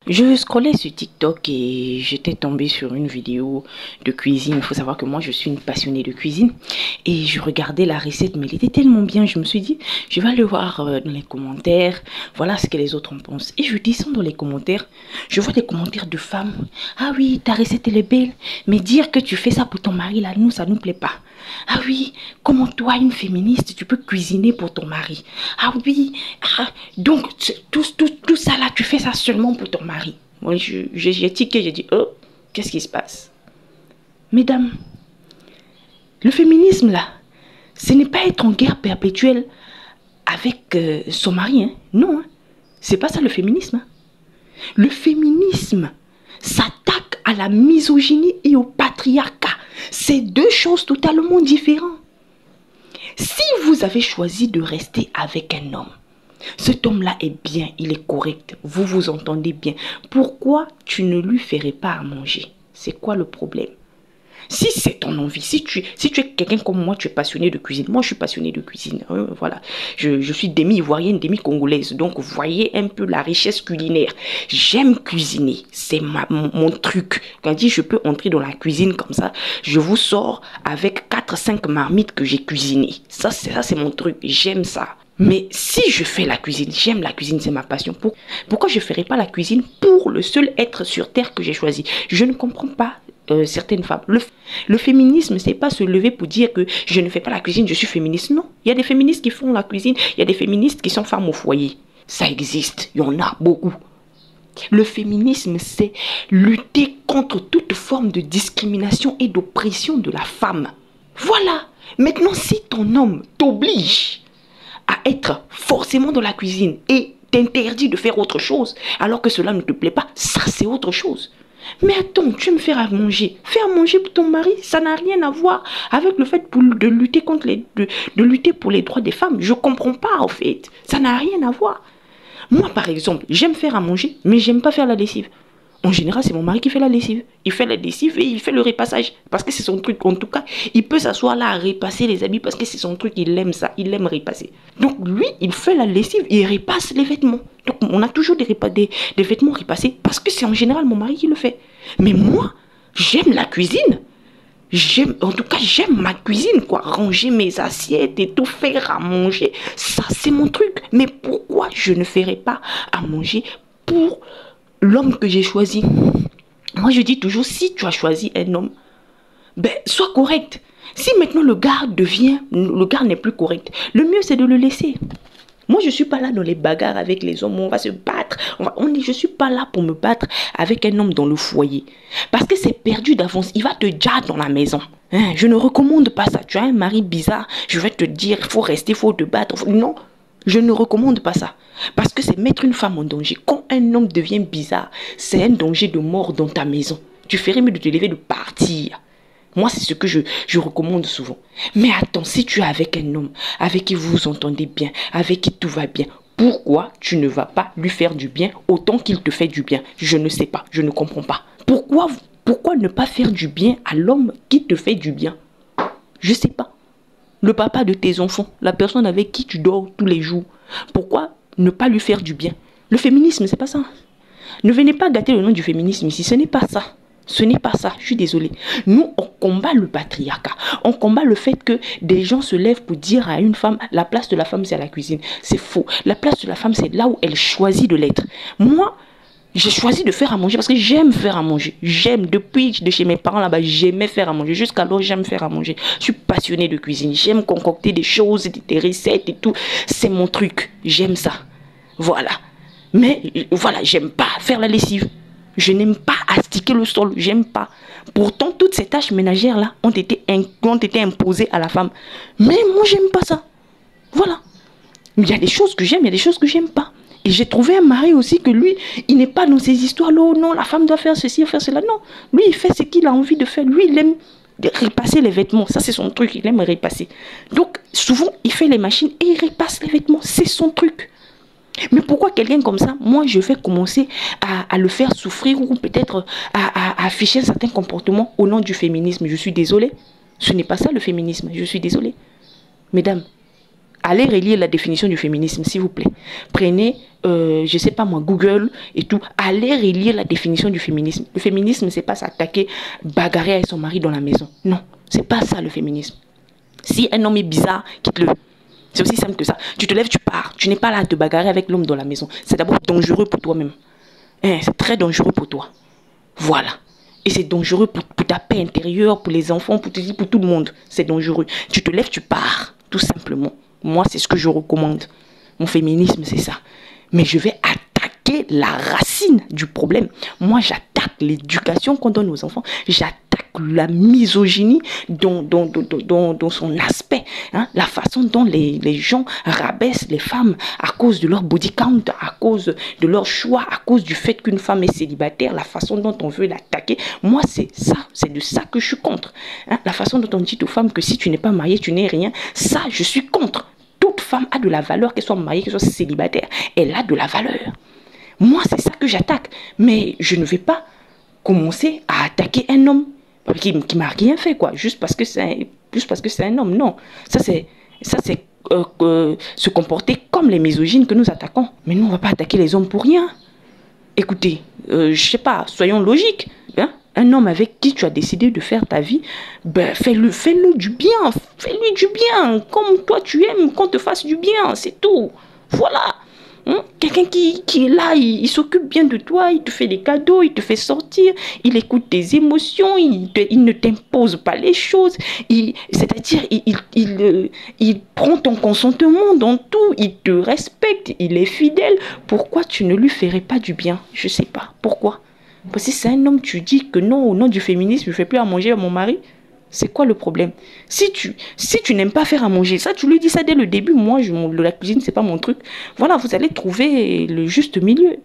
Je scrollais sur TikTok et j'étais tombée sur une vidéo de cuisine. Il faut savoir que moi, je suis une passionnée de cuisine. Et je regardais la recette, mais elle était tellement bien. Je me suis dit, je vais aller voir dans les commentaires. Voilà ce que les autres en pensent. Et je descends dans les commentaires. Je vois des commentaires de femmes. Ah oui, ta recette, elle est belle. Mais dire que tu fais ça pour ton mari, là, nous, ça nous plaît pas. Ah oui, comment toi, une féministe, tu peux cuisiner pour ton mari? Ah oui, donc tout ça là, tu fais ça seulement pour ton mari. Moi, j'ai tiqué, j'ai dit, oh, qu'est-ce qui se passe? Mesdames, le féminisme là, ce n'est pas être en guerre perpétuelle avec son mari, hein. Non, hein. C'est pas ça le féminisme. Hein. Le féminisme s'attaque à la misogynie et au patriarcat. C'est deux choses totalement différentes. Si vous avez choisi de rester avec un homme, cet homme-là est bien, il est correct, vous vous entendez bien. Pourquoi tu ne lui ferais pas à manger? C'est quoi le problème? Si c'est ton envie, si tu es quelqu'un comme moi, tu es passionné de cuisine. Moi, je suis passionné de cuisine. Voilà. Je suis demi-ivoirienne, demi-congolaise. Donc, vous voyez un peu la richesse culinaire. J'aime cuisiner. C'est mon truc. Quand je dis je peux entrer dans la cuisine comme ça, je vous sors avec 4-5 marmites que j'ai cuisinées. Ça, c'est mon truc. J'aime ça. Mais si je fais la cuisine, j'aime la cuisine, c'est ma passion. Pourquoi je ne ferais pas la cuisine pour le seul être sur terre que j'ai choisi? Je ne comprends pas certaines femmes. Le féminisme, c'est pas se lever pour dire que je ne fais pas la cuisine, je suis féministe. Non, il y a des féministes qui font la cuisine, il y a des féministes qui sont femmes au foyer. Ça existe, il y en a beaucoup. Le féminisme, c'est lutter contre toute forme de discrimination et d'oppression de la femme. Voilà. Maintenant, si ton homme t'oblige à être forcément dans la cuisine et t'interdit de faire autre chose alors que cela ne te plaît pas, ça c'est autre chose. Mais attends, tu aimes faire à manger. Faire à manger pour ton mari, ça n'a rien à voir avec le fait de lutter de lutter pour les droits des femmes. Je comprends pas en fait. Ça n'a rien à voir. Moi par exemple, j'aime faire à manger, mais j'aime pas faire la lessive. En général, c'est mon mari qui fait la lessive. Il fait la lessive et il fait le repassage. Parce que c'est son truc. En tout cas, il peut s'asseoir là à repasser les habits parce que c'est son truc. Il aime ça. Il aime repasser. Donc, lui, il fait la lessive et il repasse les vêtements. Donc, on a toujours des vêtements repassés parce que c'est en général mon mari qui le fait. Mais moi, j'aime la cuisine. En tout cas, j'aime ma cuisine, quoi. Ranger mes assiettes et tout faire à manger. Ça, c'est mon truc. Mais pourquoi je ne ferais pas à manger pour l'homme que j'ai choisi? Moi, je dis toujours, si tu as choisi un homme, ben, sois correct. Si maintenant le gars n'est plus correct, le mieux c'est de le laisser. Moi, je ne suis pas là dans les bagarres avec les hommes, on va se battre. Je ne suis pas là pour me battre avec un homme dans le foyer. Parce que c'est perdu d'avance, il va te dire dans la maison. Hein, je ne recommande pas ça. Tu as un mari bizarre, je vais te dire, il faut rester, il faut te battre. Non, je ne recommande pas ça. Parce que c'est mettre une femme en danger. Quand un homme devient bizarre, c'est un danger de mort dans ta maison. Tu ferais mieux de te lever, de partir. Moi, c'est ce que je recommande souvent. Mais attends, si tu es avec un homme, avec qui vous vous entendez bien, avec qui tout va bien, pourquoi tu ne vas pas lui faire du bien autant qu'il te fait du bien? Je ne sais pas, je ne comprends pas. Pourquoi ne pas faire du bien à l'homme qui te fait du bien? Je ne sais pas. Le papa de tes enfants, la personne avec qui tu dors tous les jours, pourquoi ne pas lui faire du bien? Le féminisme, c'est pas ça. Ne venez pas gâter le nom du féminisme ici, ce n'est pas ça. Ce n'est pas ça, je suis désolée. Nous, on combat le patriarcat. On combat le fait que des gens se lèvent pour dire à une femme, la place de la femme, c'est à la cuisine. C'est faux. La place de la femme, c'est là où elle choisit de l'être. Moi, j'ai choisi de faire à manger parce que j'aime faire à manger. J'aime, depuis de chez mes parents là-bas, j'aimais faire à manger. Jusqu'alors, j'aime faire à manger. Je suis passionnée de cuisine. J'aime concocter des choses, des recettes et tout. C'est mon truc. J'aime ça. Voilà. Mais voilà, j'aime pas faire la lessive. Je n'aime pas astiquer le sol. J'aime pas. Pourtant, toutes ces tâches ménagères-là ont été imposées à la femme. Mais moi, j'aime pas ça. Voilà. Il y a des choses que j'aime, il y a des choses que j'aime pas. Et j'ai trouvé un mari aussi que lui, il n'est pas dans ces histoires-là. Oh non, la femme doit faire ceci, faire cela. Non. Lui, il fait ce qu'il a envie de faire. Lui, il aime repasser les vêtements. Ça, c'est son truc. Il aime repasser. Donc, souvent, il fait les machines et il repasse les vêtements. C'est son truc. Mais pourquoi quelqu'un comme ça, moi, je vais commencer à le faire souffrir ou peut-être à afficher un certain comportement au nom du féminisme? Je suis désolée. Ce n'est pas ça le féminisme. Je suis désolée. Mesdames, allez relire la définition du féminisme, s'il vous plaît. Prenez, je sais pas moi, Google et tout. Allez relire la définition du féminisme. Le féminisme, c'est pas s'attaquer, bagarrer avec son mari dans la maison. Non, c'est pas ça le féminisme. Si un homme est bizarre, quitte-le. C'est aussi simple que ça. Tu te lèves, tu pars. Tu n'es pas là à te bagarrer avec l'homme dans la maison. C'est d'abord dangereux pour toi-même. C'est très dangereux pour toi. Voilà. Et c'est dangereux pour ta paix intérieure, pour les enfants, pour tout le monde. C'est dangereux. Tu te lèves, tu pars. Tout simplement. Moi, c'est ce que je recommande. Mon féminisme, c'est ça. Mais je vais attaquer la racine du problème. Moi, j'attaque l'éducation qu'on donne aux enfants. J'attaque la misogynie dans son aspect. Hein? La façon dont les gens rabaissent les femmes à cause de leur body count, à cause de leur choix, à cause du fait qu'une femme est célibataire, la façon dont on veut l'attaquer. Moi, c'est ça. C'est de ça que je suis contre. Hein? La façon dont on dit aux femmes que si tu n'es pas mariée, tu n'es rien. Ça, je suis contre. Toute femme a de la valeur, qu'elle soit mariée, qu'elle soit célibataire. Elle a de la valeur. Moi, c'est ça que j'attaque. Mais je ne vais pas commencer à attaquer un homme qui m'a rien fait, quoi. Juste parce que c'est un homme. Non. Ça, c'est se comporter comme les misogynes que nous attaquons. Mais nous, on ne va pas attaquer les hommes pour rien. Écoutez, je sais pas, soyons logiques. Hein? Un homme avec qui tu as décidé de faire ta vie, ben fais-le du bien. Fais-lui du bien. Comme toi, tu aimes qu'on te fasse du bien. C'est tout. Voilà. Hein? Quelqu'un qui est là, il s'occupe bien de toi, il te fait des cadeaux, il te fait sortir, il écoute tes émotions, il ne t'impose pas les choses. C'est-à-dire, il prend ton consentement dans tout, il te respecte, il est fidèle. Pourquoi tu ne lui ferais pas du bien? Je ne sais pas. Pourquoi? Parce que c'est un homme, tu dis que non, au nom du féminisme, je ne fais plus à manger à mon mari. C'est quoi le problème? Si tu n'aimes pas faire à manger, ça, tu lui dis ça dès le début. Moi, la cuisine, c'est pas mon truc. Voilà, vous allez trouver le juste milieu.